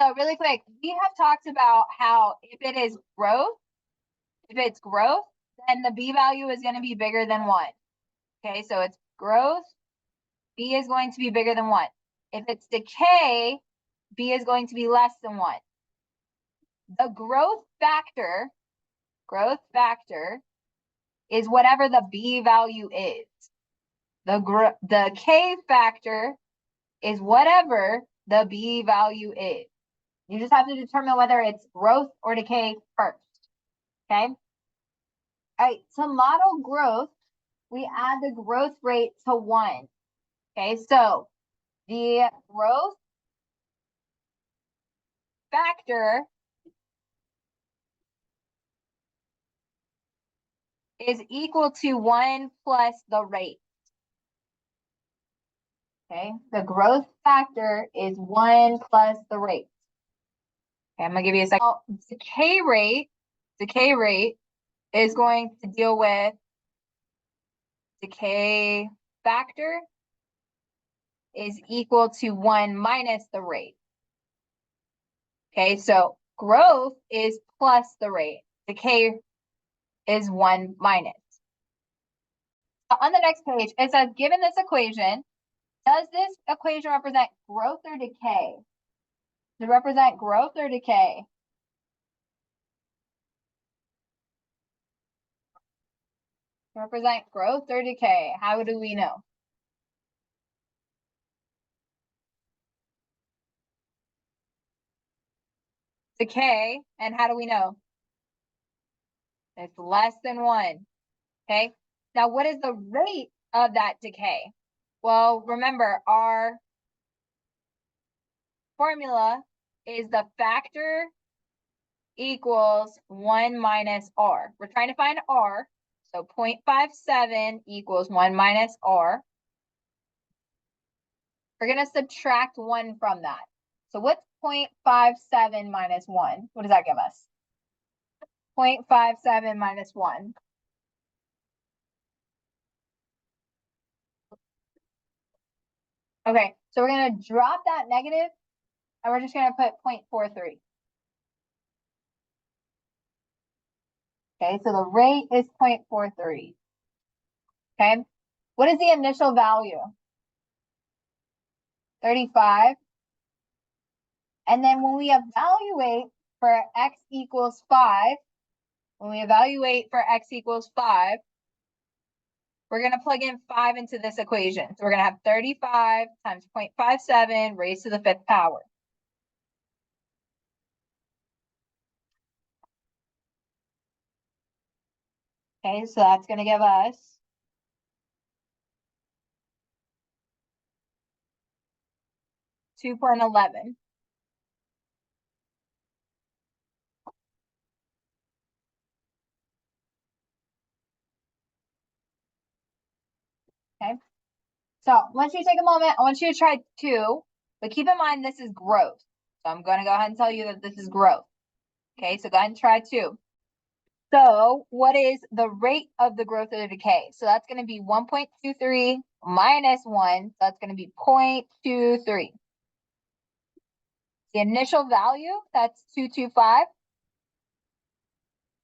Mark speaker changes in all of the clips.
Speaker 1: So really quick, we have talked about how if it's growth, then the B value is going to be bigger than 1. Okay, so it's growth, B is going to be bigger than 1. If it's decay, B is going to be less than 1. The growth factor is whatever the B value is. The K factor is whatever the B value is. You just have to determine whether it's growth or decay first. Okay. All right. To model growth, we add the growth rate to 1. Okay. So the growth factor is equal to 1 plus the rate. Okay. The growth factor is 1 plus the rate. Okay, I'm gonna give you a second. Decay rate is going to deal with decay factor is equal to 1 minus the rate. Okay, so growth is plus the rate. Decay is 1 minus. On the next page, it says, given this equation, does this equation represent growth or decay? Does it represent growth or decay? Represent growth or decay? How do we know? Decay, and how do we know? It's less than 1. Okay, now what is the rate of that decay? Well, remember, our formula is the factor equals 1 minus R. We're trying to find R, so 0.57 equals 1 minus R. We're going to subtract 1 from that. So what's 0.57 minus 1? What does that give us? 0.57 minus 1. Okay, so we're going to drop that negative, and we're just going to put 0.43. Okay, so the rate is 0.43. Okay, what is the initial value? 35. And then when we evaluate for x equals 5, we're going to plug in 5 into this equation. So we're going to have 35 times 0.57 raised to the 5th power. Okay, so that's going to give us 2.11. Okay, so once you take a moment, I want you to try 2, but keep in mind this is growth. So I'm going to go ahead and tell you that this is growth. Okay, so go ahead and try 2. So what is the rate of the growth or the decay? So that's going to be 1.23 minus 1. So that's going to be 0.23. The initial value, that's 225.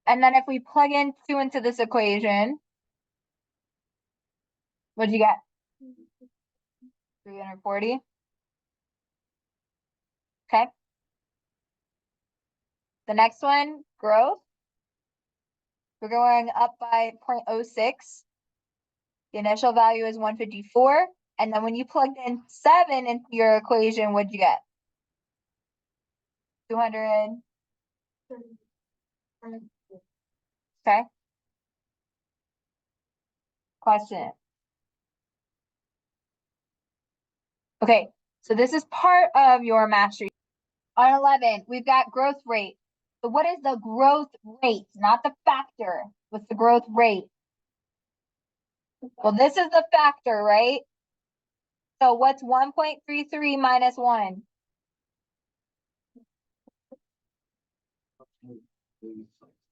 Speaker 1: And then if we plug in 2 into this equation, what do you get? 340. Okay. The next one, growth. We're going up by 0.06. The initial value is 154. And then when you plugged in 7 into your equation, what'd you get? 200. Okay. Question. Okay, so this is part of your mastery. On 11, we've got growth rate. So what is the growth rate? Not the factor. What's the growth rate? Well, this is the factor, right? So what's 1.33 minus 1?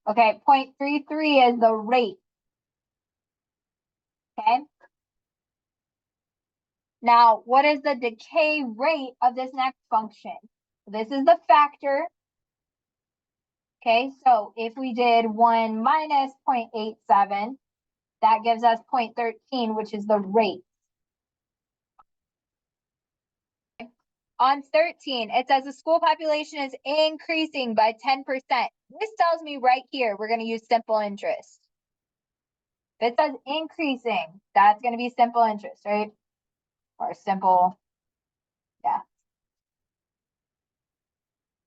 Speaker 1: Okay, 0.33 is the rate. Okay. Now, what is the decay rate of this next function? This is the factor. Okay, so if we did 1 minus 0.87, that gives us 0.13, which is the rate. On 13, it says the school population is increasing by 10%. This tells me right here, we're going to use simple interest. If it says increasing, that's going to be simple interest, right? Or simple, yeah.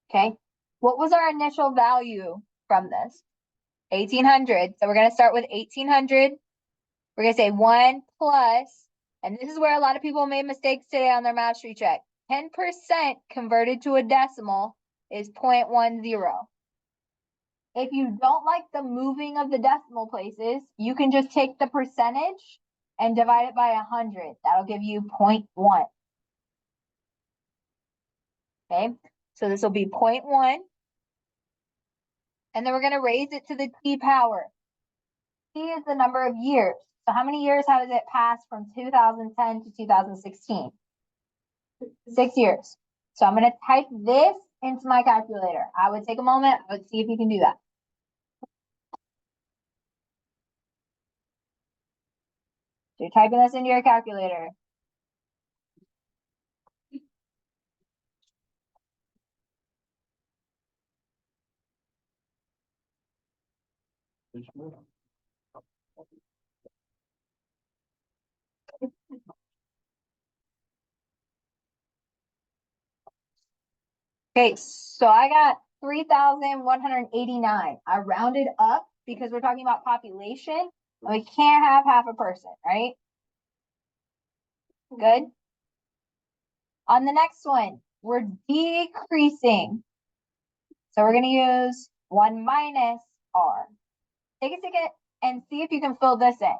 Speaker 1: Okay, what was our initial value from this? 1800. So we're going to start with 1800. We're going to say 1 plus, and this is where a lot of people made mistakes today on their mastery check. 10% converted to a decimal is 0.10. If you don't like the moving of the decimal places, you can just take the percentage and divide it by 100. That'll give you 0.1. Okay, so this will be 0.1. And then we're going to raise it to the t power. T is the number of years. So how many years has it passed from 2010 to 2016? 6 years. So I'm going to type this into my calculator. I would take a moment. I would see if you can do that. So you're typing this into your calculator. Okay, so I got 3,189. I rounded up because we're talking about population. And we can't have half a person, right? Good. On the next one, we're decreasing. So we're going to use 1 minus r. Take a second and see if you can fill this in.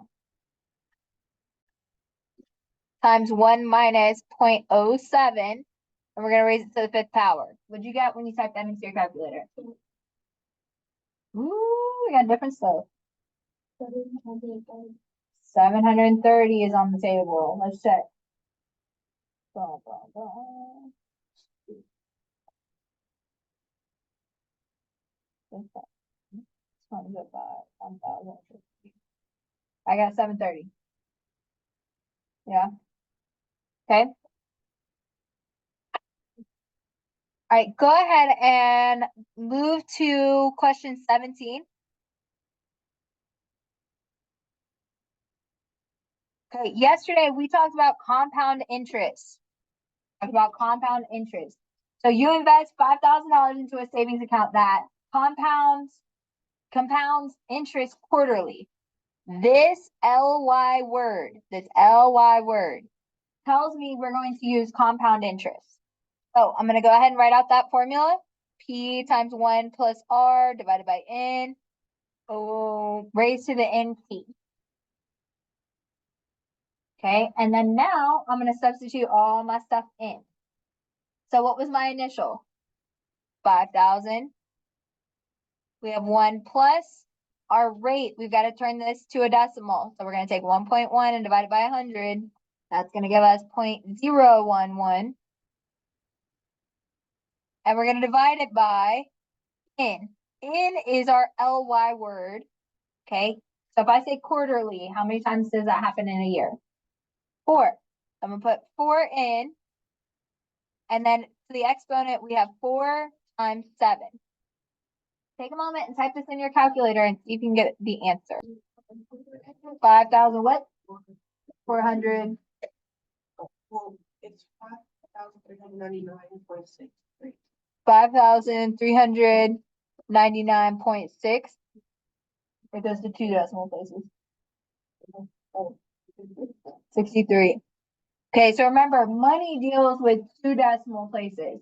Speaker 1: Times 1 minus 0.07. And we're going to raise it to the 5th power. What'd you get when you typed that into your calculator? Ooh, we got different stuff. 730 is on the table. Let's check. Blah, blah, blah. I got 730. Yeah. Okay. All right, go ahead and move to question 17. Okay, yesterday we talked about compound interest. So you invest $5,000 into a savings account that compounds interest quarterly. This LY word tells me we're going to use compound interest. So I'm going to go ahead and write out that formula. P times 1 plus R divided by N, raised to the NT. Okay, and then now I'm going to substitute all my stuff in. So what was my initial? 5,000. We have 1 plus our rate. We've got to turn this to a decimal. So we're going to take 1.1 and divide it by 100. That's going to give us 0.011. And we're going to divide it by N. N is our LY word. Okay, so if I say quarterly, how many times does that happen in a year? 4. I'm going to put 4 in. And then to the exponent, we have 4 times 7. Take a moment and type this in your calculator and see if you can get the answer. 5,000 what? 400.
Speaker 2: It's 5,399.6.
Speaker 1: 5,399.6. It goes to 2 decimal places. 63. Okay, so remember, money deals with 2 decimal places.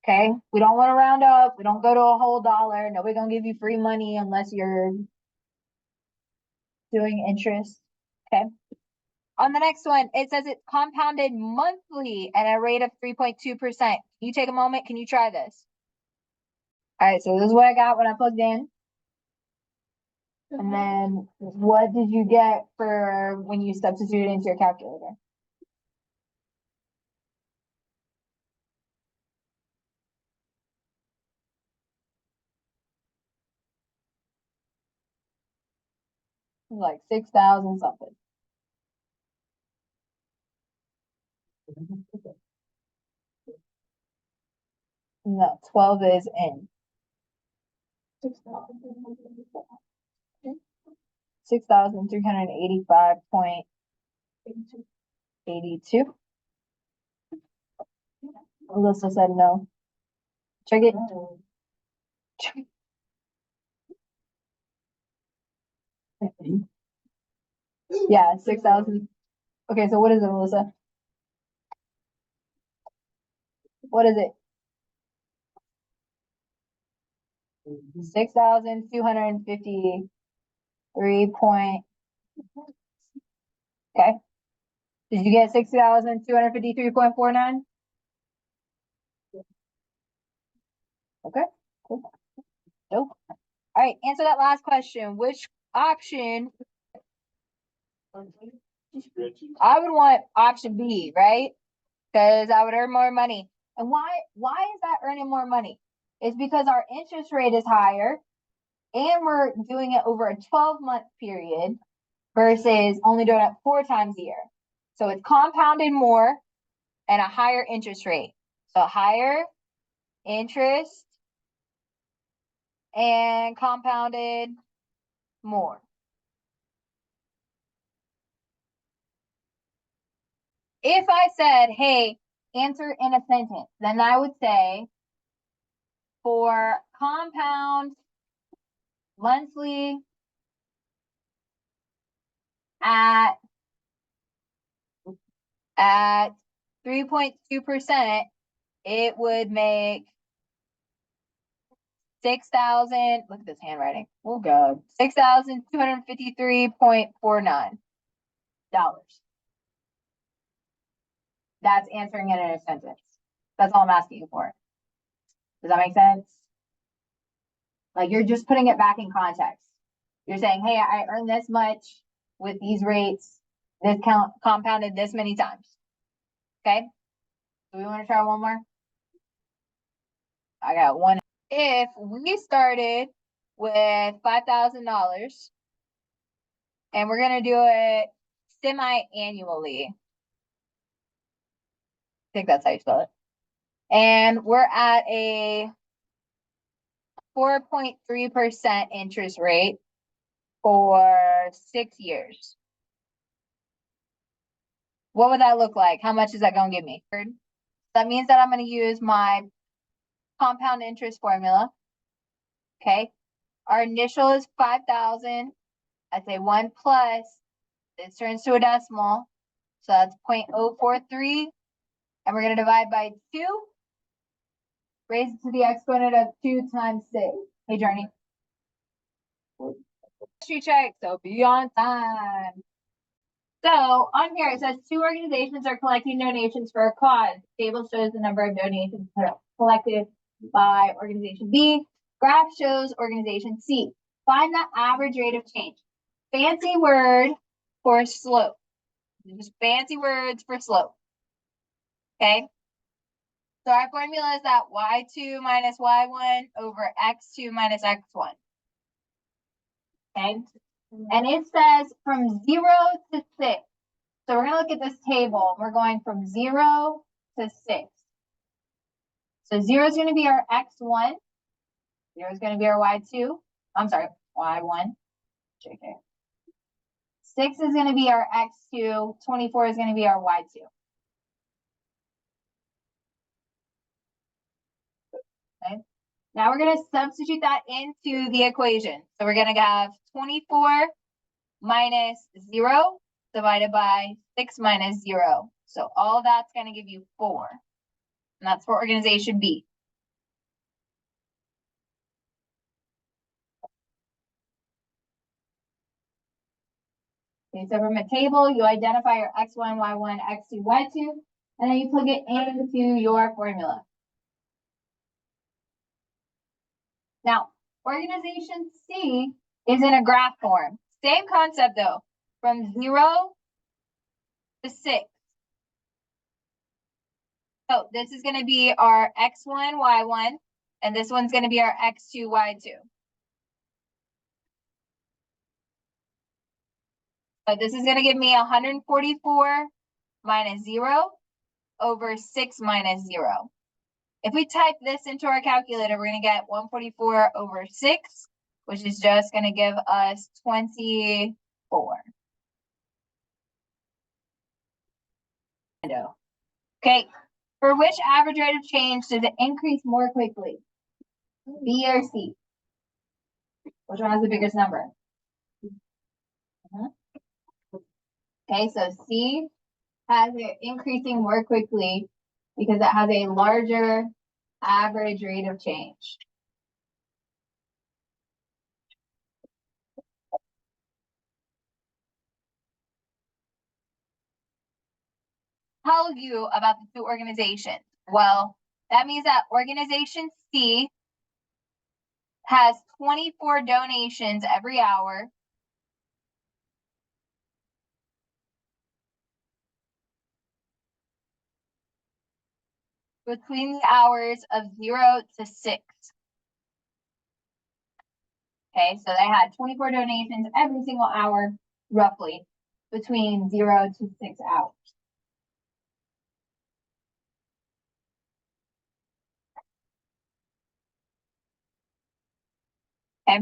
Speaker 1: Okay, we don't want to round up. We don't go to a whole dollar. Nobody's gonna give you free money unless you're doing interest. Okay. On the next one, it says it's compounded monthly at a rate of 3.2%. Can you take a moment? Can you try this? All right, so this is what I got when I plugged in. And then what did you get for when you substituted into your calculator? like 6,000 something. No, 12 is in. 6,385.82. Alyssa said no. Check it. Yeah, 6,000. Okay, so what is it, Alyssa? What is it? 6,253 point. Okay. Did you get 6,253.49? Okay, cool. Dope. All right, answer that last question. Which option? I would want option B, right? Because I would earn more money. And why is that earning more money? It's because our interest rate is higher and we're doing it over a 12-month period versus only doing it 4 times a year. So it's compounded more and a higher interest rate. So higher interest and compounded more. If I said, hey, answer in a sentence, then I would say for compound monthly at 3.2%, it would make 6,000. Look at this handwriting. Oh God, $6,253.49. That's answering it in a sentence. That's all I'm asking you for. Does that make sense? Like you're just putting it back in context. You're saying, hey, I earned this much with these rates, this compounded this many times. Okay. Do we want to try one more? I got one. If we started with $5,000 and we're going to do it semi-annually, I think that's how you spell it. And we're at a 4.3% interest rate for 6 years. What would that look like? How much is that going to give me? That means that I'm going to use my compound interest formula. Okay. Our initial is 5,000. I say 1 plus, this turns to a decimal. So that's 0.043. And we're going to divide by 2. Raise it to the exponent of 2 times 6. Hey, Journey. History check, so be on time. So on here, it says 2 organizations are collecting donations for a cause. The table shows the number of donations collected by organization B. Graph shows organization C. Find the average rate of change. Fancy word for slope. Just fancy words for slope. Okay. So our formula is that y2 minus y1 over x2 minus x1. Okay. And it says from 0 to 6. So we're going to look at this table. We're going from 0 to 6. So 0 is going to be our x1. 0 is going to be our y2. I'm sorry, y1. JK. 6 is going to be our x2. 24 is going to be our y2. Okay. Now we're going to substitute that into the equation. So we're going to have 24 minus 0 divided by 6 minus 0. So all that's going to give you 4. And that's for organization B. Okay, so from a table, you identify your x1, y1, x2, y2, and then you plug it into your formula. Now, organization C is in a graph form. Same concept though, from 0 to 6. So this is going to be our x1, y1, and this one's going to be our x2, y2. So this is going to give me 144 minus 0 over 6 minus 0. If we type this into our calculator, we're going to get 144 over 6, which is just going to give us 24. Okay, for which average rate of change does it increase more quickly? B or C? Which one has the biggest number? Okay, so C has it increasing more quickly because it has a larger average rate of change. Tell you about the two organizations. Well, that means that organization C has 24 donations every hour. Between the hours of 0 to 6. Okay, so they had 24 donations every single hour, roughly, between 0 to 6 hours. Okay.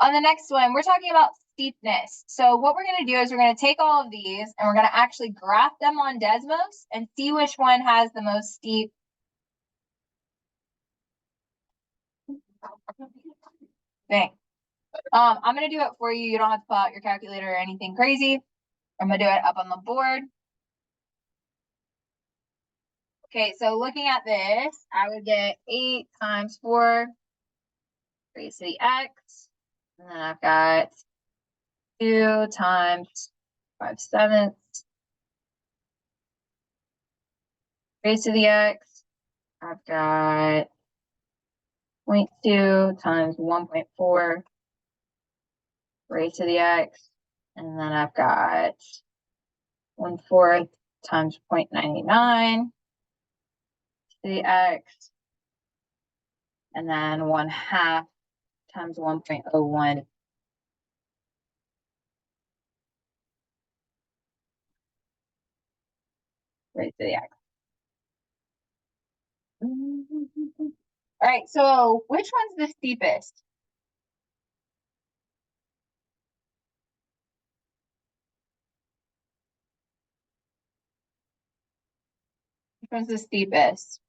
Speaker 1: On the next one, we're talking about steepness. So what we're going to do is we're going to take all of these and we're going to actually graph them on Desmos and see which one has the most steep. Thing. I'm going to do it for you. You don't have to pull out your calculator or anything crazy. I'm going to do it up on the board. Okay, so looking at this, I would get 8 times 4 raised to the x. And then I've got 2 times 5/7 raised to the x. I've got 0.2 times 1.4 raised to the x. And then I've got 1/4 times 0.99 to the x. And then 1/2 times 1.01 raised to the x. All right, so which one's the steepest? Which one's the steepest?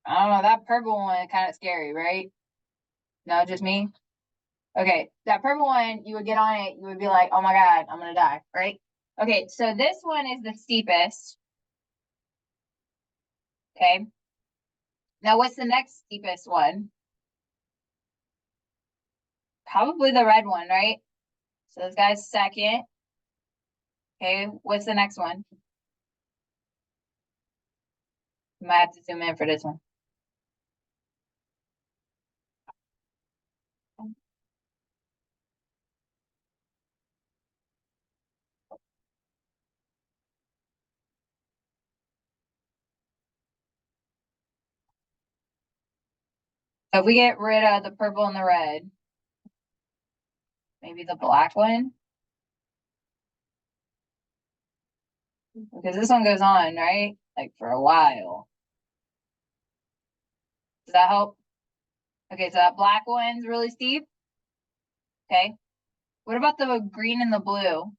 Speaker 1: I don't know, that purple one is kind of scary, right? No, just me? Okay, that purple one, you would get on it, you would be like, oh my God, I'm gonna die, right? Okay, so this one is the steepest. Okay. Now what's the next steepest one? Probably the red one, right? So this guy's second. Okay, what's the next one? You might have to zoom in for this one. So if we get rid of the purple and the red, maybe the black one. Because this one goes on, right? Like for a while. Does that help? Okay, so that black one's really steep. Okay. What about the green and the blue?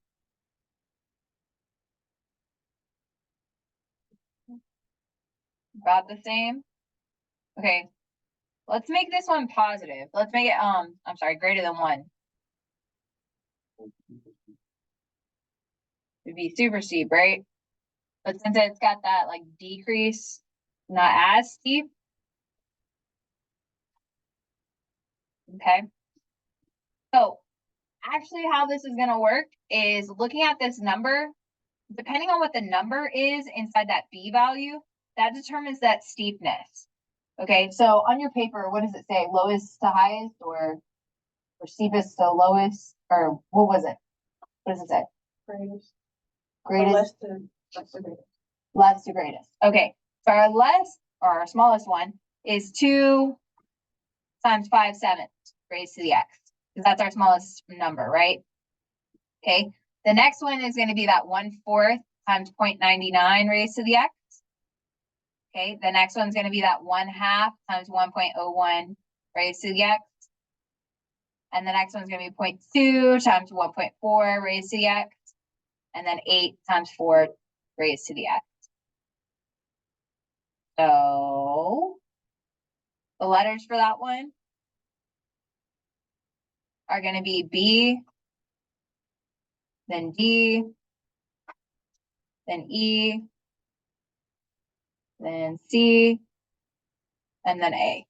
Speaker 1: About the same? Okay. Let's make this one positive. Let's make it, I'm sorry, greater than 1. It'd be super steep, right? But since it's got that like decrease, not as steep. Okay. So actually how this is going to work is looking at this number, depending on what the number is inside that B value, that determines that steepness. Okay, so on your paper, what does it say? Lowest to highest or steepest to lowest? Or what was it? What does it say? Greatest. Greatest. Less to greatest. Okay, so our less or our smallest one is 2 times 5/7 raised to the x, because that's our smallest number, right? Okay, the next one is going to be that 1/4 times 0.99 raised to the x. Okay, the next one's going to be that 1/2 times 1.01 raised to the x. And the next one's going to be 0.2 times 1.4 raised to the x. And then 8 times 4 raised to the x. So the letters for that one are going to be B, then D, then E, then C, and then A.